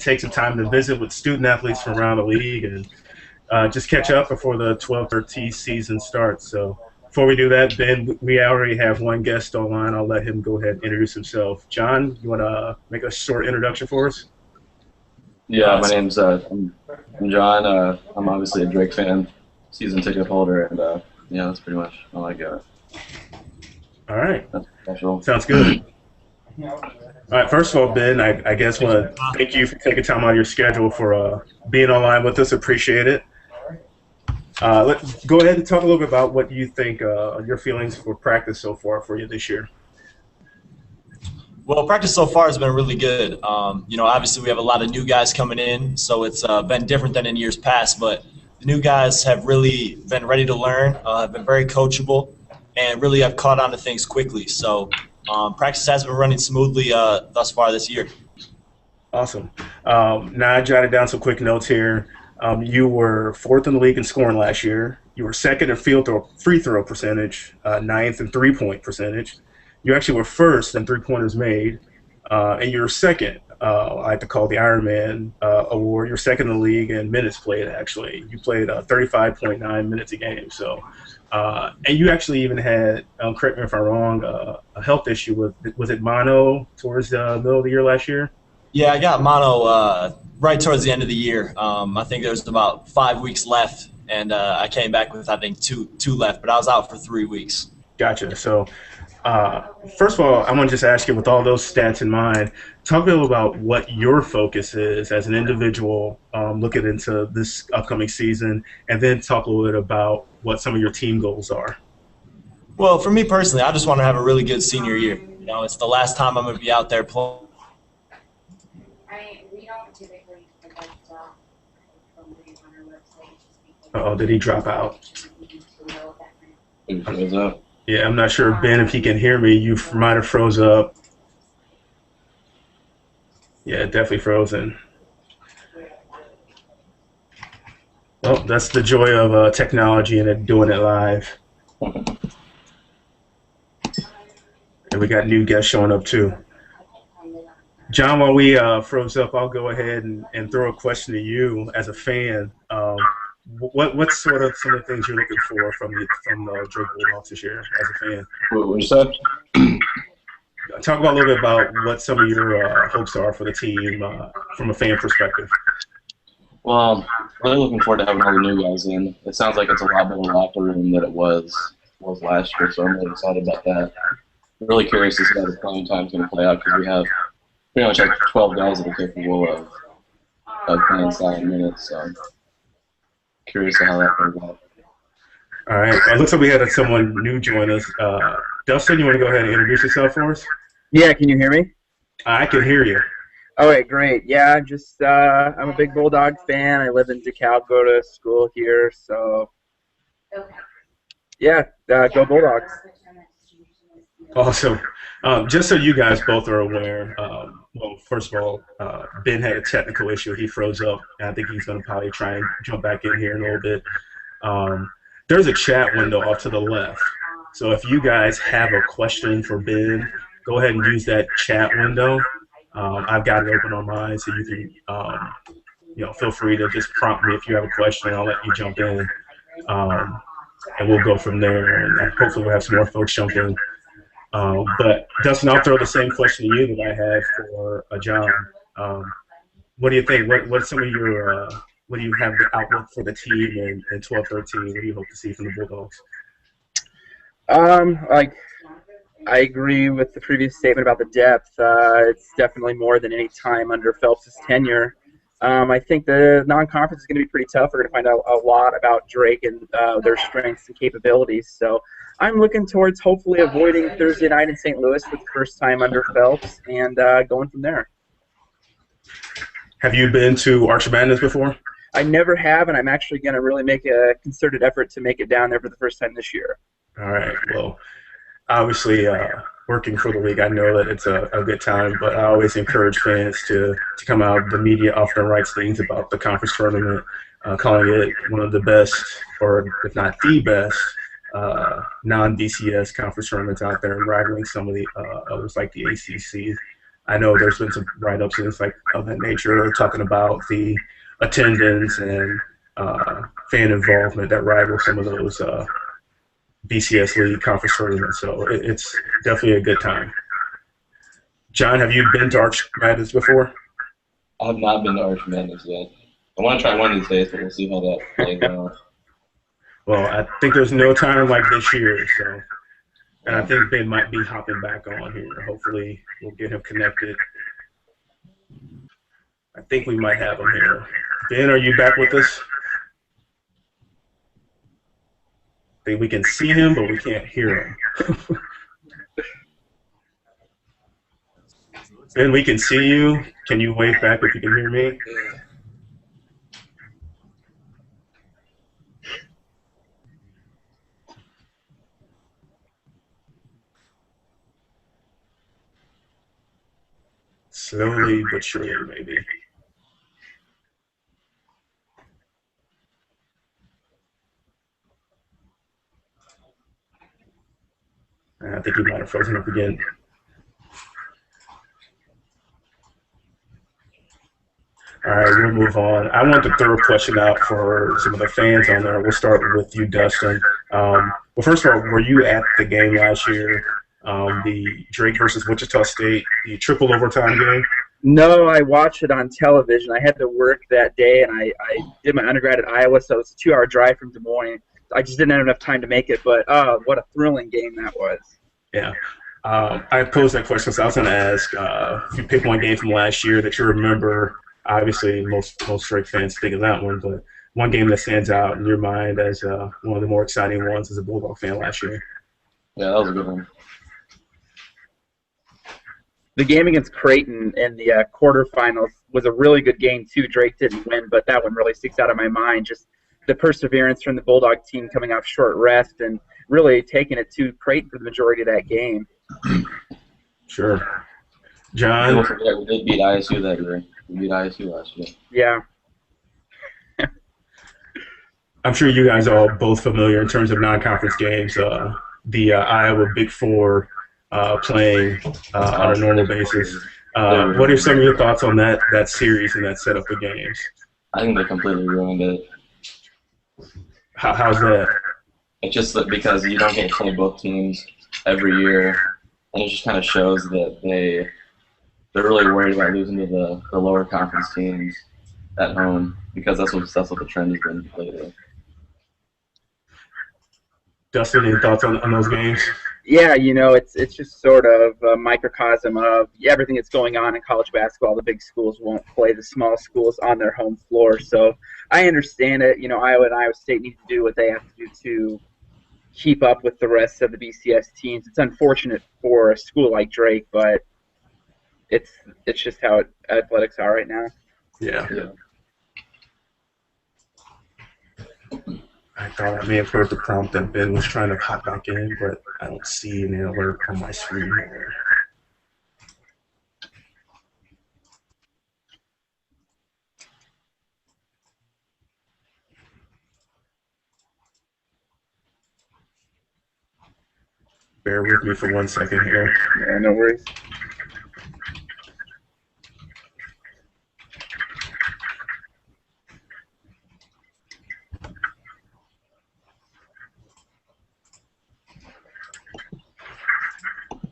take some time to visit with student athletes from around the league and just catch up before the 12-13 season starts. So before we do that, Ben, we already have one guest online. I'll let him go ahead and introduce himself. John, you want to make a short introduction for us? Yeah, my name's I'm John. I'm obviously a Drake fan, season ticket holder, and yeah, that's pretty much all I got. All right. That's special. Sounds good. All right, first of all, Ben, I guess want to thank you for taking time out of your schedule for being online with us. Appreciate it. Let's go ahead and talk a little bit about what you think your feelings for practice so far for you this year. Well, practice so far has been really good. Obviously we have a lot of new guys coming in, so it's been different than in years past, but the new guys have really been ready to learn, have been very coachable, and really have caught on to things quickly. So practice has been running smoothly thus far this year. Awesome. Now I jotted down some quick notes here. You were 4th in the league in scoring last year. You were 2nd in free throw percentage, 9th in three-point percentage. You actually were 1st in three-pointers made, and you're 2nd. I like to call the Ironman award. You're 2nd in the league in minutes played. Actually, you played 35.9 minutes a game. So, and you actually even had, correct me if I'm wrong, a health issue with was it mono towards the middle of the year last year? Yeah, I got mono right towards the end of the year. I think there was about 5 weeks left, and I came back with I think two left, but I was out for 3 weeks. Gotcha. So. First of all, I want to just ask you, with all those stats in mind, talk a little about what your focus is as an individual looking into this upcoming season, and then talk a little bit about what some of your team goals are. Well, for me personally, I just want to have a really good senior year. It's the last time I'm going to be out there playing. Uh-oh, did he drop out? He froze up. Yeah, I'm not sure, Ben, if he can hear me. You might have froze up. Yeah, definitely frozen. Well, that's the joy of technology and doing it live. And we got new guests showing up, too. John, while we froze up, I'll go ahead and throw a question to you as a fan. What's sort of some of the things you're looking for from the Drake Bulldogs this year as a fan? What was that? Talk about a little bit about what some of your hopes are for the team from a fan perspective. Well, really looking forward to having all the new guys in. It sounds like it's a lot better locker room than it was last year, so I'm really excited about that. I'm really curious to see how the playing time's going to play out, because we have pretty much like 12 guys that are capable of playing solid minutes. So curious to how that plays out. All right. It looks like we had someone new join us. Dustin, you want to go ahead and introduce yourself for us? Yeah, can you hear me? I can hear you. All right, great. Yeah, just I'm a big Bulldog fan. I live in DeKalb, go to school here, so yeah, go Bulldogs. Awesome. Just so you guys both are aware, well, first of all, Ben had a technical issue. He froze up, and I think he's going to probably try and jump back in here in a little bit. There's a chat window off to the left. So if you guys have a question for Ben, go ahead and use that chat window. I've got it open on mine, so you can feel free to just prompt me if you have a question. I'll let you jump in, and we'll go from there. And hopefully we'll have some more folks jump in. But Dustin, I'll throw the same question to you that I had for John. What do you think? What's some of your what do you have the outlook for the team in 12-13? What do you hope to see from the Bulldogs? I agree with the previous statement about the depth. It's definitely more than any time under Phelps' tenure. I think the non-conference is going to be pretty tough. We're going to find out a lot about Drake and their strengths and capabilities. So I'm looking towards hopefully avoiding Thursday night in St. Louis for the first time under Phelps and going from there. Have you been to Arch Madness before? I never have, and I'm actually going to really make a concerted effort to make it down there for the first time this year. All right. Well, obviously, working for the league, I know that it's a good time, but I always encourage fans to come out. The media often writes things about the conference tournament, calling it one of the best, or if not the best, non-BCS conference tournaments out there, and rivaling some of the others like the ACC. I know there's been some write-ups and things like of that nature talking about the attendance and fan involvement that rival some of those BCS League conference tournaments. So it's definitely a good time. John, have you been to Arch Madness before? I have not been to Arch Madness yet. I want to try one of these days, but we'll see how that plays out. Well, I think there's no time like this year, so. And I think Ben might be hopping back on here. Hopefully, we'll get him connected. I think we might have him here. Ben, are you back with us? I think we can see him, but we can't hear him. Ben, we can see you. Can you wave back if you can hear me? Slowly but surely, maybe. I think he might have frozen up again. All right, we'll move on. I want to throw a question out for some of the fans on there. We'll start with you, Dustin. Well, first of all, were you at the game last year, the Drake versus Wichita State, the triple overtime game? No, I watched it on television. I had to work that day, and I did my undergrad at Iowa, so it's a 2-hour drive from Des Moines. I just didn't have enough time to make it, but what a thrilling game that was. Yeah. I posed that question, so I was going to ask if you pick one game from last year that you remember. Obviously, most Drake fans think of that one, but one game that stands out in your mind as one of the more exciting ones as a Bulldog fan last year. Yeah, that was a good one. The game against Creighton in the quarterfinals was a really good game, too. Drake didn't win, but that one really sticks out of my mind. Just the perseverance from the Bulldog team coming off short rest and really taking it to Creighton for the majority of that game. Sure. John? Don't forget, we did beat ISU that year. We beat ISU last year. Yeah. I'm sure you guys are all both familiar in terms of non-conference games. The Iowa Big Four playing on a normal basis. What are some of your thoughts on that series and that setup of games? I think they completely ruined it. How's that? It's just that because you don't get to play both teams every year, and it just kind of shows that they're really worried about losing to the lower conference teams at home because that's what the trend has been lately. Dustin, any thoughts on those games? Yeah, it's just sort of a microcosm of everything that's going on in college basketball. The big schools won't play the small schools on their home floor. So I understand it. Iowa and Iowa State need to do what they have to do to keep up with the rest of the BCS teams. It's unfortunate for a school like Drake, but it's just how athletics are right now. Yeah. I thought I may have heard the prompt that Ben was trying to hop back in, but I don't see any alert on my screen here. Bear with me for 1 second here. Yeah, no worries.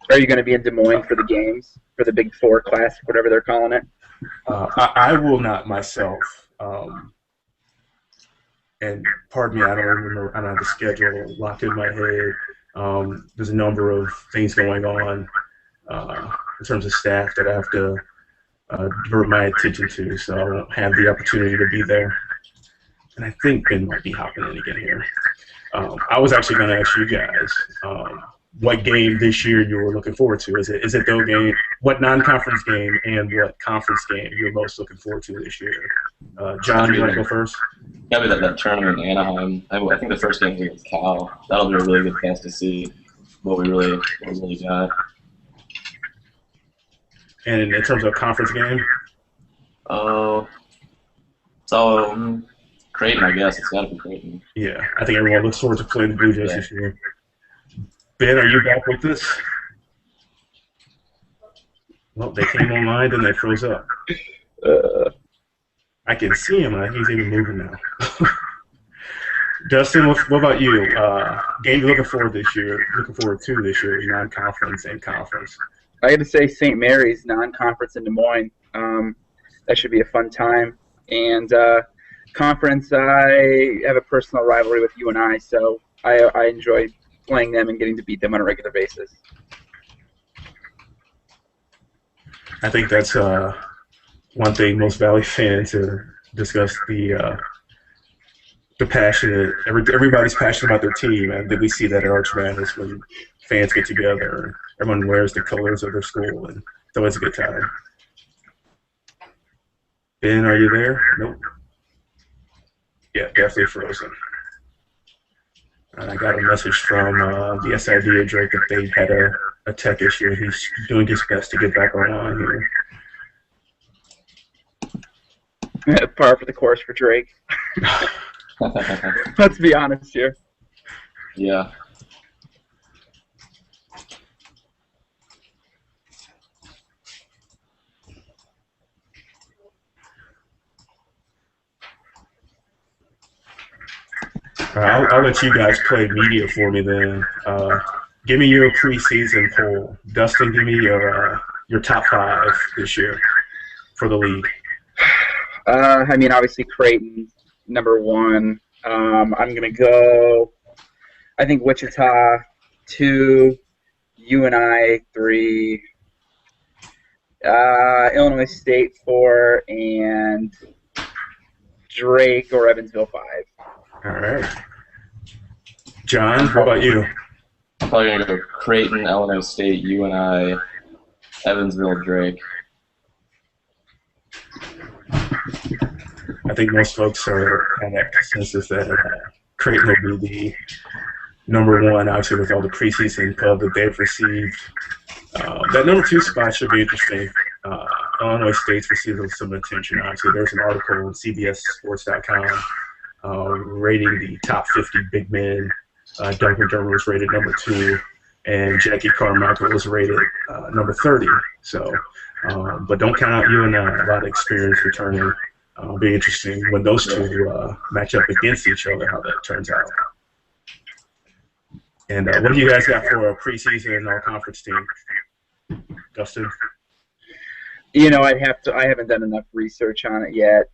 Are you going to be in Des Moines for the games, for the Big Four Classic, whatever they're calling it? I will not myself. And pardon me, I don't remember. I don't have the schedule locked in my head. There's a number of things going on in terms of staff that I have to divert my attention to, so I won't have the opportunity to be there. And I think Ben might be hopping in again here. I was actually going to ask you guys what game this year you were looking forward to. Is it the game? What non-conference game and what conference game you're most looking forward to this year? John, you want to go first? Gotta be that tournament in Anaheim. I think the first game is against Cal. That'll be a really good chance to see what we really got. And in terms of conference game? So Creighton, I guess. It's gotta be Creighton. Yeah, I think everyone looks forward to playing the Blue Jays this year. Ben, are you back with us? Well, they came online, then they froze up. Uh, I can see him. He's even moving now. Dustin, what about you? Game you're looking forward this year? Looking forward to this year? Non-conference and conference. I got to say, St. Mary's non-conference in Des Moines. That should be a fun time. And conference, I have a personal rivalry with UNI, so I enjoy playing them and getting to beat them on a regular basis. I think that's one thing most Valley fans discuss the passionate. Everybody's passionate about their team, and then we see that at Arch Madness when fans get together and everyone wears the colors of their school, and it's always a good time. Ben, are you there? Nope. Yeah, definitely frozen. And I got a message from the SID of Drake that they had a tech issue, and he's doing his best to get back online here. Par for the course for Drake. Let's be honest here. Yeah. I'll let you guys play media for me then. Give me your preseason poll. Dustin, give me your top 5 this year for the league. I mean, obviously Creighton, number 1. I'm going to go, I think Wichita, 2, UNI, 3, Illinois State, 4, and Drake or Evansville, 5. All right. John, what about you? I'm probably going to go Creighton, Illinois State, UNI, Evansville, Drake. I think most folks are on that consensus that Creighton will be the number 1, obviously, with all the preseason pub that they've received. That number 2 spot should be interesting. Illinois State's received some attention. Obviously, there's an article on CBSSports.com rating the top 50 big men. Doug McDermott was rated number 2, and Jackie Carmichael was rated number 30. So, but don't count out UNI. A lot of experience returning. It'll be interesting when those two match up against each other, how that turns out. And what do you guys got for a preseason and all-conference team, Dustin? You know, I haven't done enough research on it yet.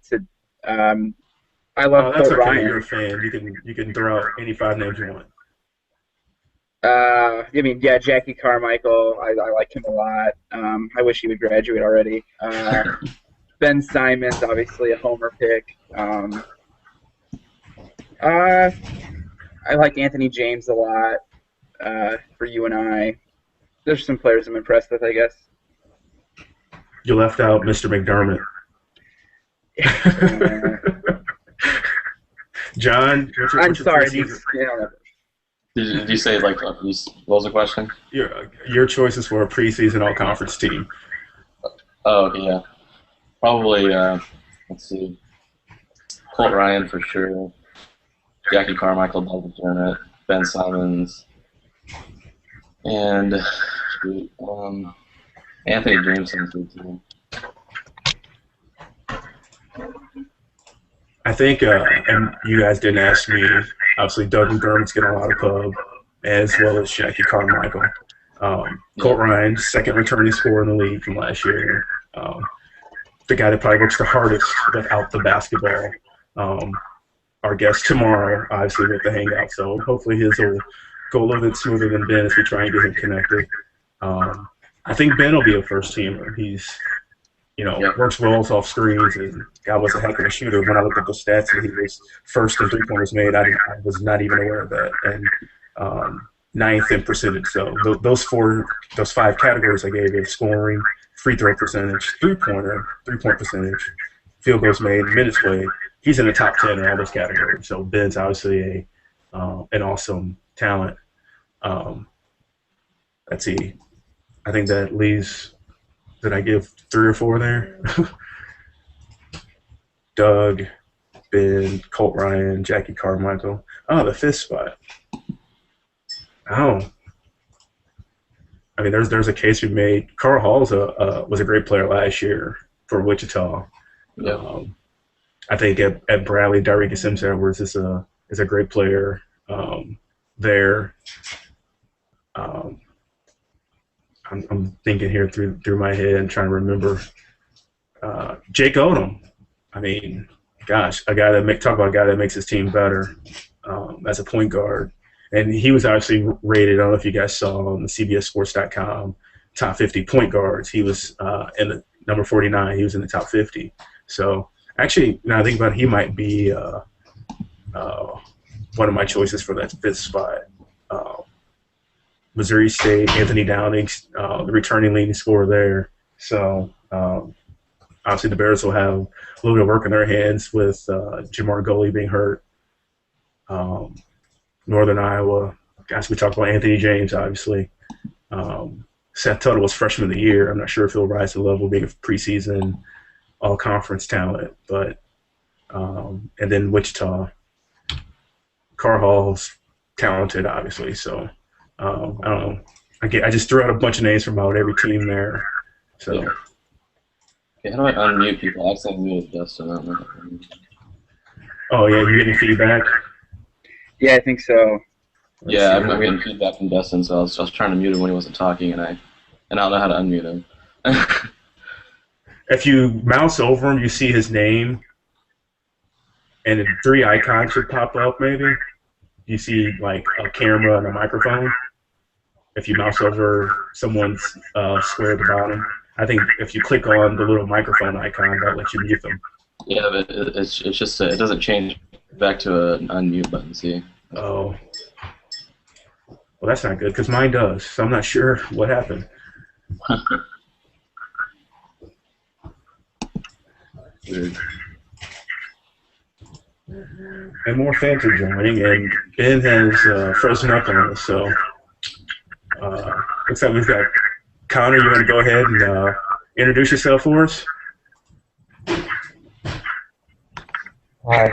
I love that's Colt okay. Ryan. You're a fan. You can throw out any 5 names you want. I mean, yeah, Jackie Carmichael. I like him a lot. I wish he would graduate already. Ben Simons, obviously a homer pick. I like Anthony James a lot for UNI. There's some players I'm impressed with, I guess. You left out Mr. McDermott. John, I'm sorry. Did you say, like, what was the question? Your choices for a preseason all-conference team. Oh, yeah. Probably, let's see, Colt Ryan for sure, Jackie Carmichael, Doug McDermott, Ben Simons, and Anthony Jameson's good too. I think, and you guys didn't ask me, obviously Doug McDermott's getting a lot of pub, as well as Jackie Carmichael. Colt Ryan, second returning scorer in the league from last year. The guy that probably works the hardest without the basketball. Our guest tomorrow, obviously, with the Hangout. So hopefully his will go a little bit smoother than Ben as we try and get him connected. I think Ben will be a first teamer. He's, works well off screens, and guy was a heck of a shooter. When I looked at the stats and he was first in 3-pointers made, I was not even aware of that. And 9th in percentage. So those 5 categories I gave you: scoring, free throw percentage, three-point percentage, field goals made, minutes played. He's in the top 10 in all those categories. So Ben's obviously an awesome talent. Let's see. I think that leaves. Did I give 3 or 4 there? Doug, Ben, Colt Ryan, Jackie Carmichael. Oh, the 5th spot. Oh. I mean, there's a case we made. Carl Hall was a great player last year for Wichita. Yep. I think at Bradley, Darius Sims-Edwards is a great player there. I'm thinking here through my head and trying to remember. Jake Odom. I mean, gosh, talk about a guy that makes his team better as a point guard. And he was actually rated, I don't know if you guys saw on the CBSSports.com top 50 point guards. He was in the number 49. He was in the top 50. So actually, now I think about it, he might be one of my choices for that fifth spot. Missouri State, Anthony Downing, the returning leading scorer there. So obviously the Bears will have a little bit of work in their hands with Jamar Goley being hurt. Northern Iowa, guys, we talked about Anthony James, obviously. Seth Tuttle was freshman of the year. I'm not sure if he'll rise to the level of being a preseason all-conference talent. But and then Wichita, Carl Hall's talented, obviously. So I don't know. I just threw out a bunch of names from about every team there. So. Yeah. Okay, how do I unmute people? I accidentally muted Dustin. I don't know. Oh, yeah, you getting feedback? Yeah, I think so. Yeah, I'm getting feedback from Dustin, so I was trying to mute him when he wasn't talking, and I don't know how to unmute him. If you mouse over him, you see his name, and then 3 icons should pop up, maybe. You see, like, a camera and a microphone. If you mouse over someone's square at the bottom. I think if you click on the little microphone icon, that'll let you mute them. Yeah, but it's just it doesn't change back to an unmute button, see? Oh. Well, that's not good, because mine does, so I'm not sure what happened. Weird. And more fans are joining, and Ben has frozen up on us, so looks like we've got Connor. You want to go ahead and introduce yourself for us? Hi.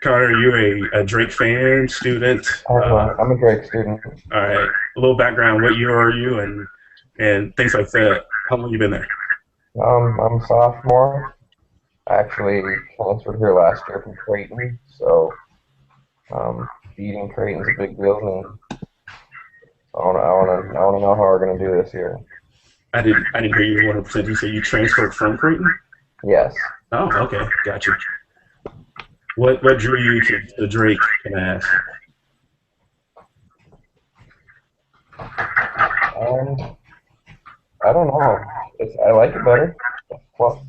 Connor, are you a Drake fan, student? I'm a Drake student. All right. A little background. What year are you, and things like that. How long have you been there? I'm a sophomore. I actually transferred here last year from Creighton, so beating Creighton's a big deal to me. I want to know how we're gonna do this year. I didn't hear you 100%. You said you transferred from Creighton? Yes. Oh, okay, gotcha. What drew you to Drake? Can I ask? I don't know. I like it better. Well,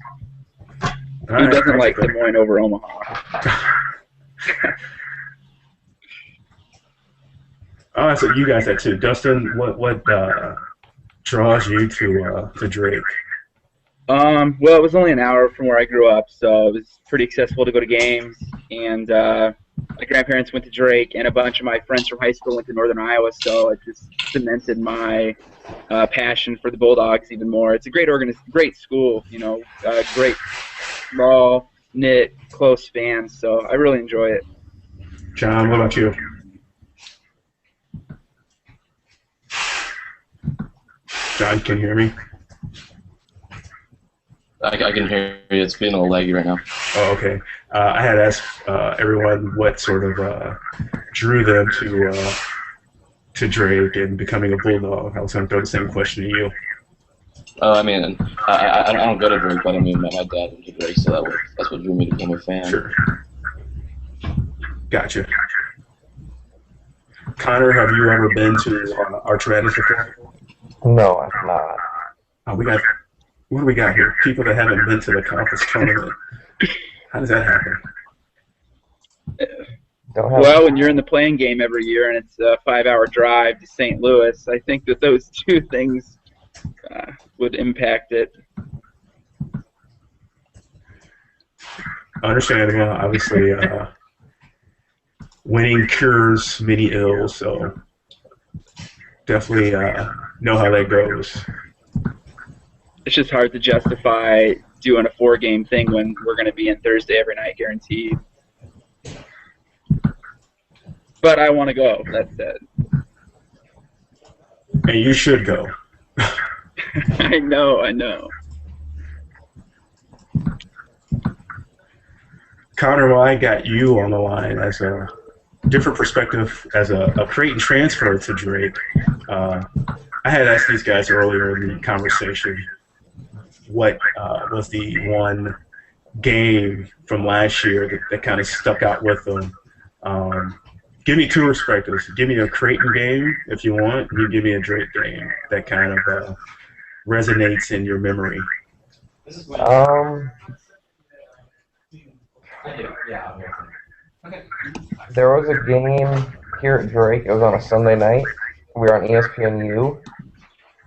Who doesn't like Des Moines over Omaha? Oh, so you guys had too. Dustin, what draws you to Drake? Well, it was only an hour from where I grew up, so it was pretty accessible to go to games. And my grandparents went to Drake, and a bunch of my friends from high school went to Northern Iowa, so it just cemented my passion for the Bulldogs even more. It's a great school, you know, great, raw, knit, close fans, so I really enjoy it. John, what about you? John, can you hear me? I can hear you. It's being a little laggy right now. Oh, okay. I had asked everyone what sort of drew them to Drake and becoming a Bulldog. I was going to throw the same question to you. I mean, I don't go to Drake, but I mean, my dad went to Drake, so that's what drew me to become a fan. Sure. Gotcha. Connor, have you ever been to Arch Madness before? no, I'm not. Oh, what do we got here? People that haven't been to the conference tournament. How does that happen? Well, when you're in the playing game every year and it's a 5-hour drive to St. Louis, I think that those two things would impact it. Understandable. Obviously, winning cures many ills, so definitely know how that goes. It's just hard to justify doing a 4-game thing when we're going to be in Thursday every night guaranteed. But I want to go, that said. and you should go. I know. Connor, well, I got you on the line as a different perspective as a Creighton transfer to Drake. I had asked these guys earlier in the conversation what was the one game from last year that kind of stuck out with them. Give me two perspectives. Give me a Creighton game if you want. You give me a Drake game that kind of resonates in your memory. Um, there was a game here at Drake. It was on a Sunday night. We were on ESPNU,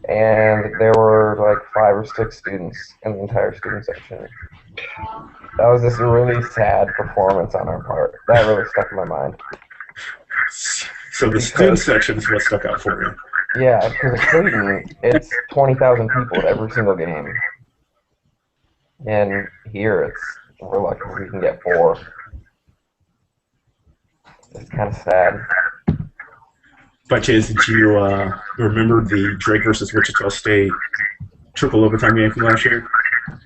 and there were like 5 or 6 students in the entire student section. That was just a really sad performance on our part. That really stuck in my mind. So the student section is what stuck out for you. Yeah, because at Creighton, it's 20,000 people at every single game. And here, we're lucky if we can get 4. It's kind of sad. By chance, did you remember the Drake versus Wichita State triple overtime game from last year?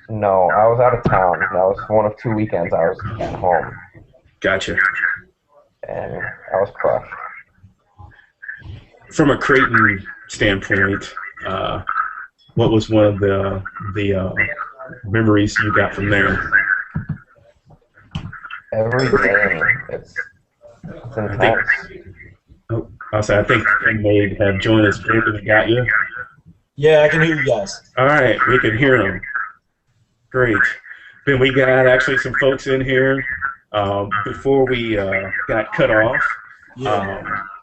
No, I was out of town. That was one of 2 weekends I was at home. Gotcha. And I was crushed. From a Creighton standpoint, what was one of the memories you got from there? Every game, it's intense. I think they may have joined us. Brandon, got you? Yeah, I can hear you guys. All right, we can hear them. Great. Ben, we got actually some folks in here. Before we got cut off,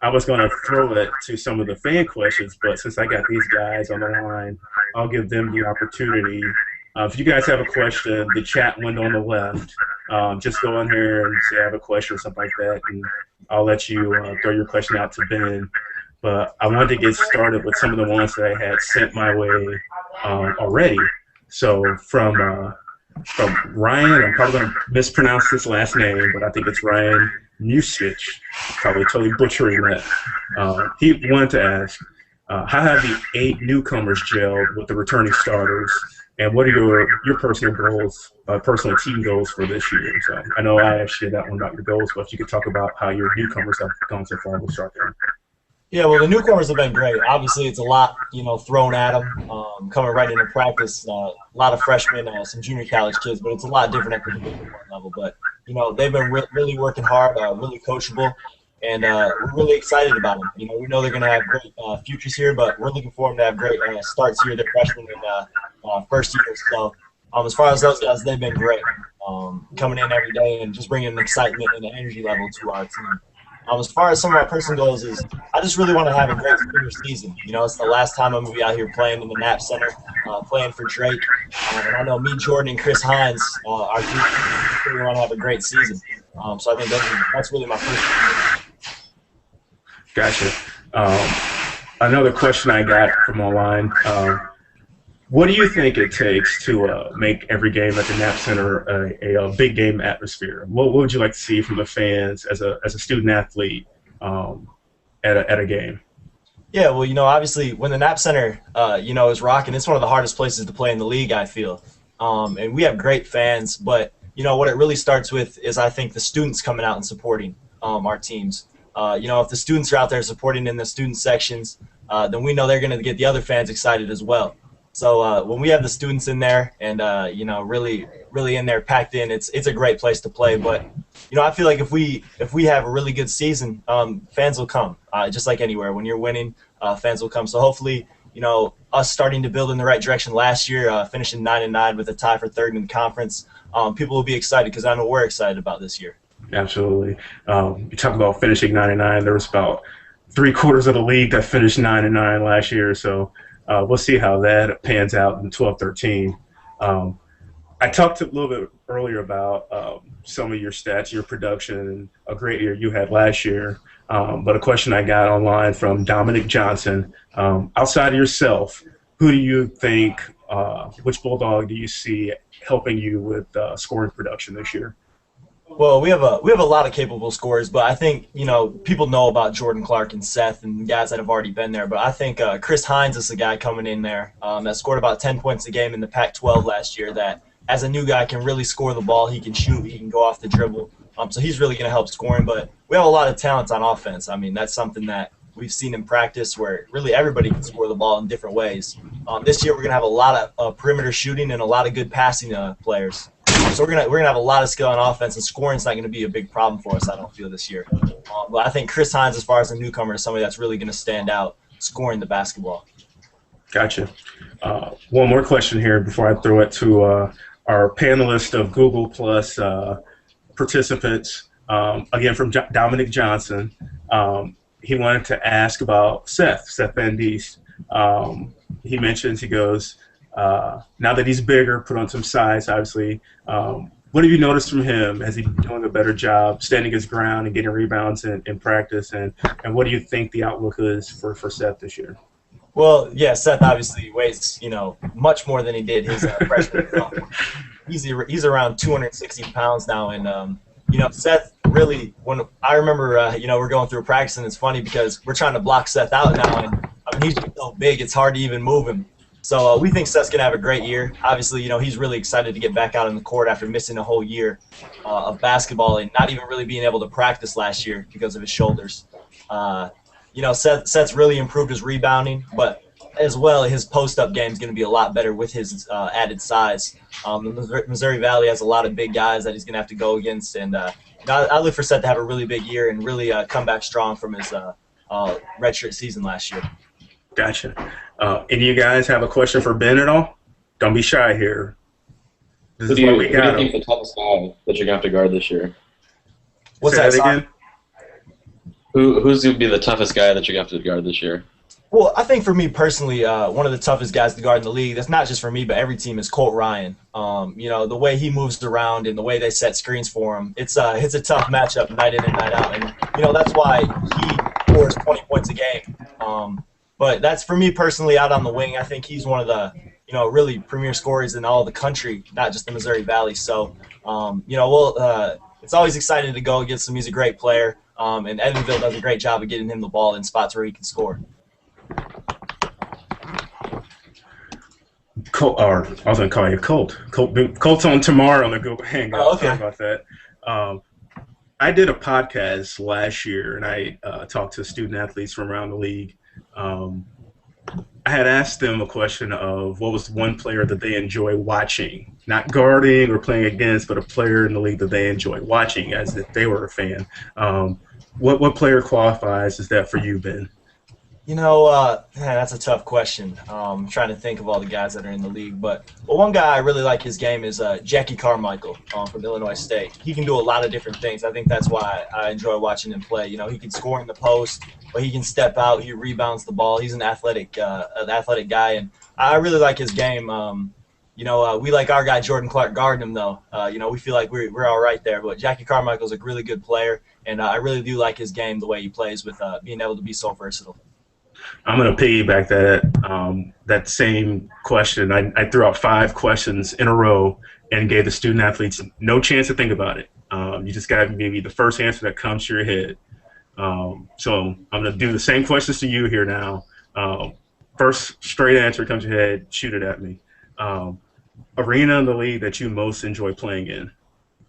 I was going to throw it to some of the fan questions, but since I got these guys on the line, I'll give them the opportunity. If you guys have a question, the chat window on the left, just go in here and say I have a question or something like that, and I'll let you throw your question out to Ben. But I wanted to get started with some of the ones that I had sent my way already. So from Ryan, I'm probably going to mispronounce this last name, but I think it's Ryan Music, probably totally butchering that. He wanted to ask, how have the 8 newcomers gelled with the returning starters, and what are your personal goals, personal team goals for this year? So I know I asked you that one about your goals, but if you could talk about how your newcomers have gone so far, we'll start there. Yeah, well, the newcomers have been great. Obviously, it's a lot, thrown at them coming right into practice. A lot of freshmen, some junior college kids, but it's a lot different at the Division I level. But they've been really working hard, really coachable, and we're really excited about them. We know they're going to have great futures here, but we're looking for them to have great starts here. They're freshmen and first years. So as far as those guys, they've been great, coming in every day and just bringing an excitement and an energy level to our team. As far as some of my personal goals is, I just really want to have a great senior season. It's the last time I'm going to be out here playing in the Knapp Center, playing for Drake. And I know me, Jordan, and Chris Hines, our group, really want to have a great season. So I think that's really my first goal. Gotcha. Another question I got from online. What do you think it takes to make every game at the Knapp Center a big game atmosphere? What would you like to see from the fans as a student athlete at a game? Yeah, well, obviously when the Knapp Center, is rocking, it's one of the hardest places to play in the league, I feel. And we have great fans, but, what it really starts with is, I think, the students coming out and supporting our teams. If the students are out there supporting in the student sections, then we know they're going to get the other fans excited as well. So when we have the students in there and, really in there packed in, it's a great place to play. But, I feel like if we have a really good season, fans will come, just like anywhere. When you're winning, fans will come. So hopefully, us starting to build in the right direction last year, finishing 9-9 with a tie for third in the conference, people will be excited because I know we're excited about this year. Absolutely. You talk about finishing 9-9. There was about 3/4 of the league that finished 9-9 last year. So we'll see how that pans out in 12-13. I talked a little bit earlier about some of your stats, your production, and a great year you had last year. But a question I got online from Dominic Johnson, outside of yourself, who do you think, which Bulldog do you see helping you with scoring production this year? Well, we have a lot of capable scorers, but I think people know about Jordan Clark and Seth and guys that have already been there. But I think Chris Hines is the guy coming in there that scored about 10 points a game in the Pac-12 last year. That as a new guy can really score the ball. He can shoot. He can go off the dribble. So he's really going to help scoring. But we have a lot of talent on offense. I mean, that's something that we've seen in practice where really everybody can score the ball in different ways. This year we're going to have a lot of perimeter shooting and a lot of good passing players. So we're gonna have a lot of skill on offense, and scoring's not gonna be a big problem for us. I don't feel this year. But I think Chris Hines, as far as a newcomer, is somebody that's really gonna stand out scoring the basketball. Gotcha. One more question here before I throw it to our panelist of Google Plus participants. Again, from Dominic Johnson. He wanted to ask about Seth Van Diest. He mentions, he goes, now that he's bigger, put on some size, obviously. What have you noticed from him? Has he been doing a better job standing his ground and getting rebounds in practice? And what do you think the outlook is for Seth this year? Well, yeah, Seth obviously weighs much more than he did his freshman year. He's around 260 pounds now, and Seth really. When I remember, we're going through practice, and it's funny because we're trying to block Seth out now, and he's just so big, it's hard to even move him. So we think Seth's going to have a great year. Obviously, he's really excited to get back out on the court after missing a whole year of basketball and not even really being able to practice last year because of his shoulders. Seth's really improved his rebounding, but as well, his post-up game is going to be a lot better with his added size. The Missouri Valley has a lot of big guys that he's going to have to go against, and I look for Seth to have a really big year and really come back strong from his redshirt season last year. Gotcha. Any of you guys have a question for Ben at all? Don't be shy here. Who do you think the toughest guy that you're going to have to guard this year? What's Say that again? Who's going to be the toughest guy that you're going to have to guard this year? Well, I think for me personally, one of the toughest guys to guard in the league, that's not just for me, but every team, is Colt Ryan. The way he moves around and the way they set screens for him, it's a tough matchup night in and night out. And, that's why he scores 20 points a game. But that's, for me personally, out on the wing. I think he's one of the, really premier scorers in all the country, not just the Missouri Valley. So, it's always exciting to go against him. He's a great player, and Evansville does a great job of getting him the ball in spots where he can score. Colt, or I was going to call you Colt. Colt's on tomorrow on the Google Hangout. Oh, okay. Sorry about that. I did a podcast last year, and I talked to student athletes from around the league. I had asked them a question of what was one player that they enjoy watching, not guarding or playing against, but a player in the league that they enjoy watching as if they were a fan. What player qualifies as that for you, Ben? That's a tough question. I'm trying to think of all the guys that are in the league. But one guy I really like his game is Jackie Carmichael from Illinois State. He can do a lot of different things. I think that's why I enjoy watching him play. He can score in the post, but he can step out. He rebounds the ball. He's an athletic guy, and I really like his game. We like our guy Jordan Clark guarding him, though. We feel like we're all right there. But Jackie Carmichael's a really good player, and I really do like his game, the way he plays with being able to be so versatile. I'm going to piggyback that same question. I threw out 5 questions in a row and gave the student athletes no chance to think about it. You just got to give me the first answer that comes to your head. So I'm going to do the same questions to you here now. First straight answer comes to your head, shoot it at me. Arena in the league that you most enjoy playing in?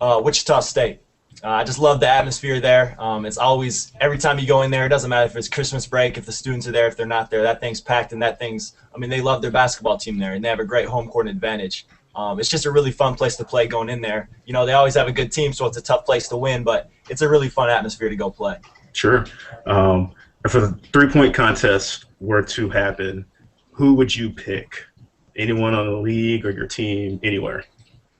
Wichita State. I just love the atmosphere there. It's always, every time you go in there, it doesn't matter if it's Christmas break, if the students are there, if they're not there, that thing's packed, and they love their basketball team there, and they have a great home court advantage. It's just a really fun place to play going in there. They always have a good team, so it's a tough place to win, but it's a really fun atmosphere to go play. Sure. If the three-point contest were to happen, who would you pick? Anyone on the league or your team, anywhere?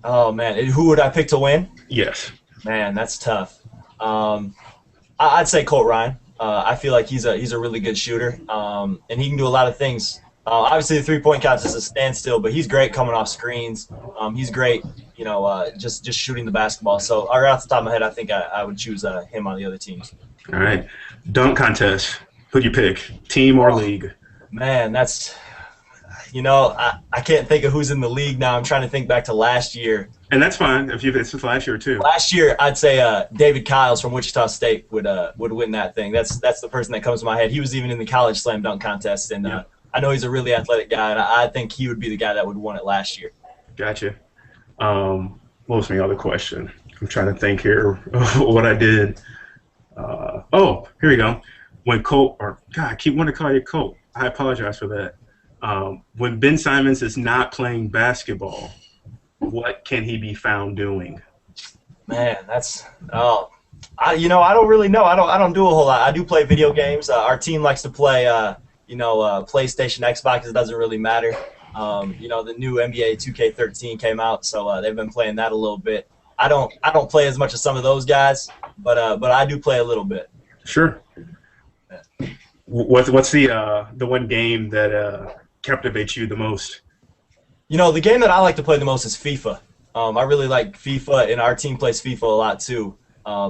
Oh, man. Who would I pick to win? Yes. Man, that's tough. I'd say Colt Ryan. I feel like he's a really good shooter, and he can do a lot of things. Obviously, the three-point contest is a standstill, but he's great coming off screens. He's great, just shooting the basketball. So right off the top of my head, I think I would choose him on the other teams. All right. Dunk contest. Who do you pick, team or league? Man, that's I can't think of who's in the league now. I'm trying to think back to last year. And that's fine if you've since last year too. Last year, I'd say David Kyles from Wichita State would win that thing. That's the person that comes to my head. He was even in the college slam dunk contest, and I know he's a really athletic guy, and I think he would be the guy that would have won it last year. Gotcha. What was my other question? I'm trying to think here what I did. Here we go. When Colt, or God, I keep wanting to call you Colt. I apologize for that. When Ben Simons is not playing basketball, what can he be found doing? Man, I don't really know. I don't do a whole lot. I do play video games. Our team likes to play, PlayStation, Xbox. It doesn't really matter. The new NBA 2K13 came out, so they've been playing that a little bit. I don't play as much as some of those guys, but I do play a little bit. Sure. What's the one game that captivates you the most? The game that I like to play the most is FIFA. I really like FIFA, and our team plays FIFA a lot too.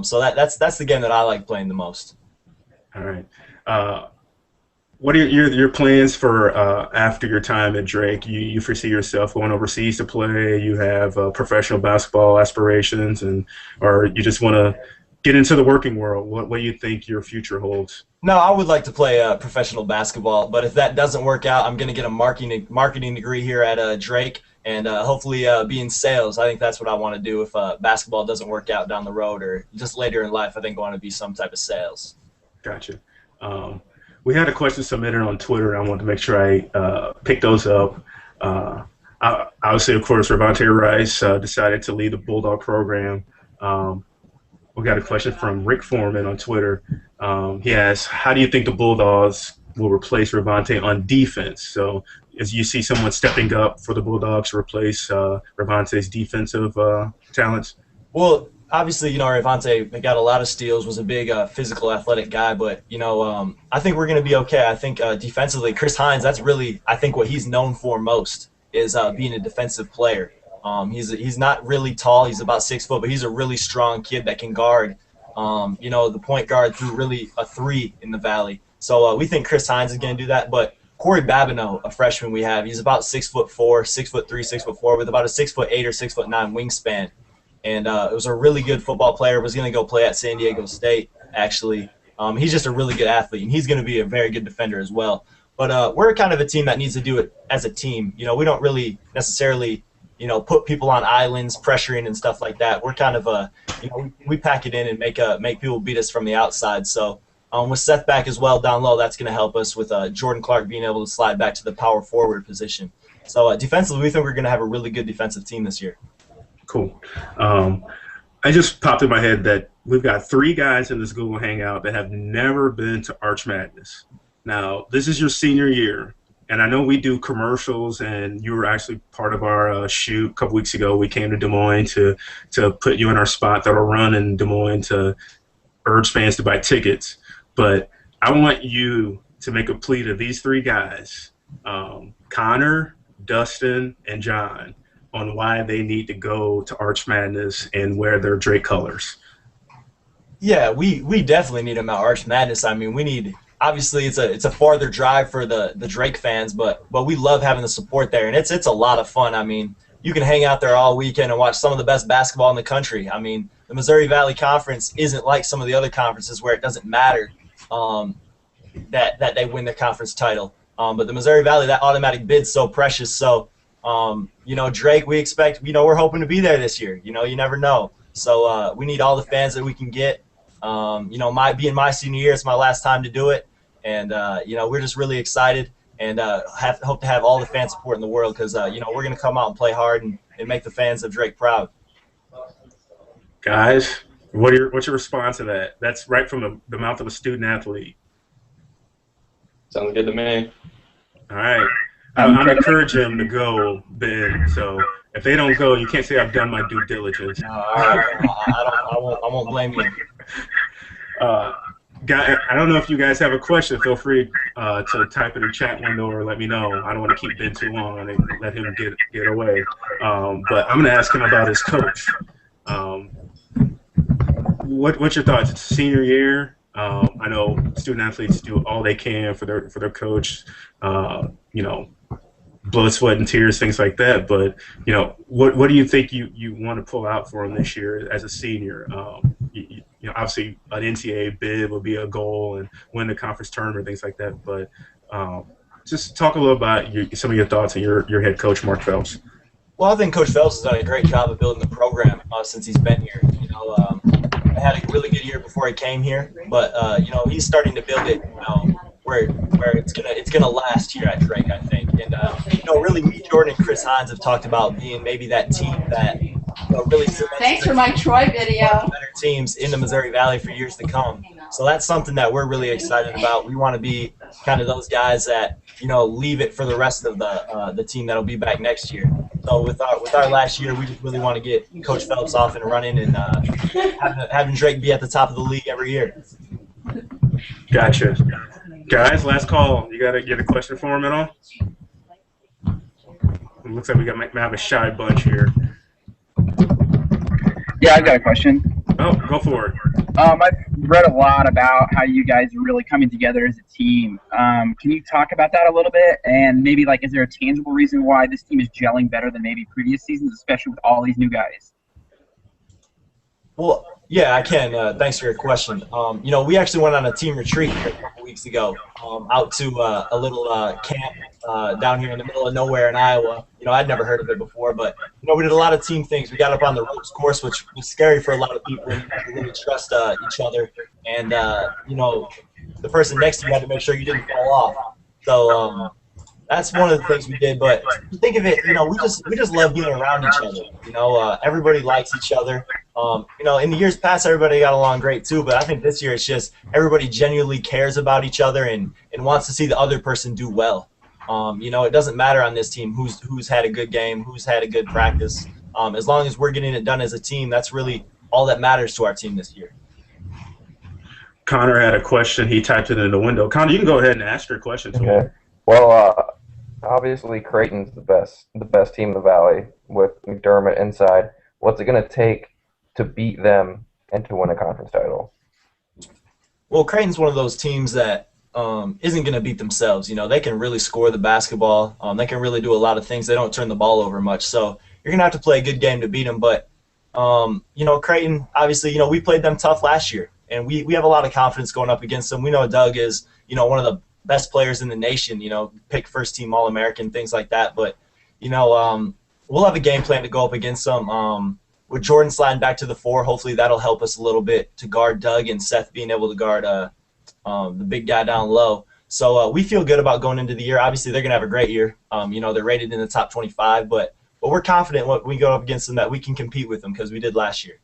So that's the game that I like playing the most. All right. What are your plans for after your time at Drake? You foresee yourself going overseas to play? You have professional basketball aspirations, or you just want to get into the working world? What do you think your future holds? No, I would like to play professional basketball, but if that doesn't work out, I'm going to get a marketing degree here at Drake, and hopefully be in sales. I think that's what I want to do if basketball doesn't work out down the road or just later in life. I think I want to be some type of sales. Gotcha. We had a question submitted on Twitter, and I wanted to make sure I pick those up. Obviously, of course, Ravonte Rice decided to lead the Bulldog program. We got a question from Rick Foreman on Twitter. He asks, how do you think the Bulldogs will replace Ravonte on defense? So as you see someone stepping up for the Bulldogs to replace Ravonte's defensive talents? Well, obviously, Ravonte got a lot of steals, was a big physical, athletic guy, but, I think we're going to be okay. I think defensively, Chris Hines, that's really, I think, what he's known for most is being a defensive player. He's not really tall. He's about 6 foot, but he's a really strong kid that can guard, the point guard through really a 3 in the Valley. So we think Chris Hines is going to do that. But Corey Babineau, a freshman we have, he's about 6'4", 6'3", 6'4", with about a 6'8" or 6'9" wingspan. And it was a really good football player. Was going to go play at San Diego State, actually. He's just a really good athlete, and he's going to be a very good defender as well. But we're kind of a team that needs to do it as a team. We don't really necessarily put people on islands, pressuring and stuff like that. We're kind of we pack it in and make people beat us from the outside. So with Seth back as well down low, that's going to help us with Jordan Clark being able to slide back to the power forward position. So defensively, we think we're going to have a really good defensive team this year. Cool. I just popped in my head that we've got 3 guys in this Google Hangout that have never been to Arch Madness. Now, this is your senior year. And I know we do commercials, and you were actually part of our shoot a couple weeks ago. We came to Des Moines to put you in our spot that'll run in Des Moines to urge fans to buy tickets. But I want you to make a plea to these 3 guys, Connor, Dustin, and John, on why they need to go to Arch Madness and wear their Drake colors. Yeah, we definitely need them at Arch Madness. I mean, we need – obviously, it's a farther drive for the Drake fans, but we love having the support there, and it's a lot of fun. I mean, you can hang out there all weekend and watch some of the best basketball in the country. I mean, the Missouri Valley Conference isn't like some of the other conferences where it doesn't matter that they win the conference title. But the Missouri Valley, that automatic bid's so precious. So, Drake, we expect, we're hoping to be there this year. You never know. So we need all the fans that we can get. Being my senior year, it's my last time to do it, and we're just really excited and hope to have all the fan support in the world because we're going to come out and play hard and make the fans of Drake proud. Guys, what's your response to that? That's right from the mouth of a student athlete. Sounds good to me. All right, I'm encouraging them to go, Ben. So if they don't go, you can't say I've done my due diligence. I won't blame you. I don't know if you guys have a question. Feel free to type in the chat window or let me know. I don't want to keep Ben too long and let him get away. But I'm going to ask him about his coach. What's your thoughts? It's senior year. I know student athletes do all they can for their coach. blood, sweat, and tears, things like that. But what do you think you want to pull out for him this year as a senior? Obviously an NCAA bid would be a goal, and win the conference tournament, things like that. But just talk a little about some of your thoughts on your head coach, Mark Phelps. Well, I think Coach Phelps has done a great job of building the program since he's been here. I had a really good year before he came here, but he's starting to build it. Where it's gonna last here at Drake, I think. And really, me, Jordan, and Chris Hines have talked about being maybe that team that really cements. Thanks for my Troy video. Better teams in the Missouri Valley for years to come. So that's something that we're really excited about. We want to be kind of those guys that leave it for the rest of the team that'll be back next year. So with our last year, we just really want to get Coach Phelps off and running, and having Drake be at the top of the league every year. Gotcha. Guys, last call. You got a question for him at all? It looks like we might have a shy bunch here. Yeah, I've got a question. Oh, go for it. I've read a lot about how you guys are really coming together as a team. Can you talk about that a little bit? And maybe, is there a tangible reason why this team is gelling better than maybe previous seasons, especially with all these new guys? Well, yeah, I can. Thanks for your question. We actually went on a team retreat a couple weeks ago out to a little camp down here in the middle of nowhere in Iowa. I'd never heard of it before, but, we did a lot of team things. We got up on the ropes course, which was scary for a lot of people. You had to really trust each other. And, the person next to you had to make sure you didn't fall off. So that's one of the things we did. But think of it, we just love being around each other. Everybody likes each other. In the years past, everybody got along great too, but I think this year it's just everybody genuinely cares about each other and wants to see the other person do well. It doesn't matter on this team who's had a good game, who's had a good practice. As long as we're getting it done as a team, that's really all that matters to our team this year. Connor had a question. He typed it in the window. Connor, you can go ahead and ask your question to him. Well, obviously Creighton's the best team in the Valley with McDermott inside. What's it going to take to beat them and to win a conference title? Well, Creighton's one of those teams that isn't going to beat themselves. They can really score the basketball. They can really do a lot of things. They don't turn the ball over much. So you're going to have to play a good game to beat them. But, Creighton, obviously, we played them tough last year. And we have a lot of confidence going up against them. We know Doug is, one of the best players in the nation, pick first-team All-American, things like that. But, we'll have a game plan to go up against them. With Jordan sliding back to the 4, hopefully that'll help us a little bit to guard Doug, and Seth being able to guard the big guy down low. So we feel good about going into the year. Obviously, they're going to have a great year. They're rated in the top 25, but we're confident when we go up against them that we can compete with them because we did last year.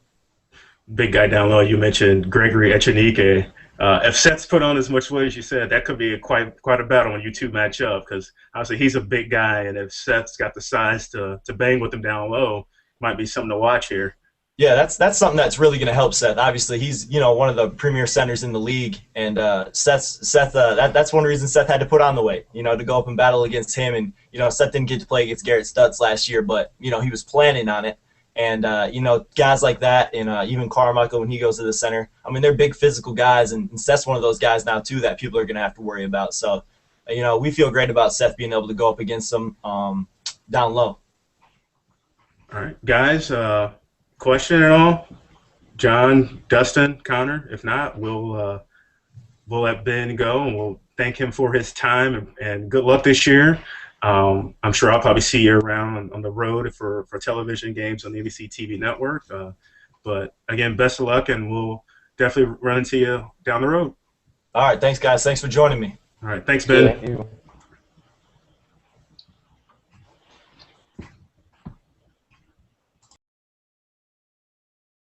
Big guy down low. You mentioned Gregory Echenike. If Seth's put on as much weight as you said, that could be quite a battle when you two match up because obviously he's a big guy, and if Seth's got the size to bang with him down low, might be something to watch here. Yeah, that's something that's really going to help Seth. Obviously, he's one of the premier centers in the league, and Seth. That's one reason Seth had to put on the weight, to go up and battle against him. And Seth didn't get to play against Garrett Stutz last year, but he was planning on it. And guys like that, and even Carmichael when he goes to the center. I mean, they're big physical guys, and Seth's one of those guys now too that people are going to have to worry about. So, we feel great about Seth being able to go up against them down low. All right, guys. Question at all? John, Dustin, Connor? If not, we'll let Ben go, and we'll thank him for his time and good luck this year. I'm sure I'll probably see you around on the road for television games on the NBC TV network. But again, best of luck, and we'll definitely run into you down the road. All right, thanks, guys. Thanks for joining me. All right, thanks, Ben. Thank you.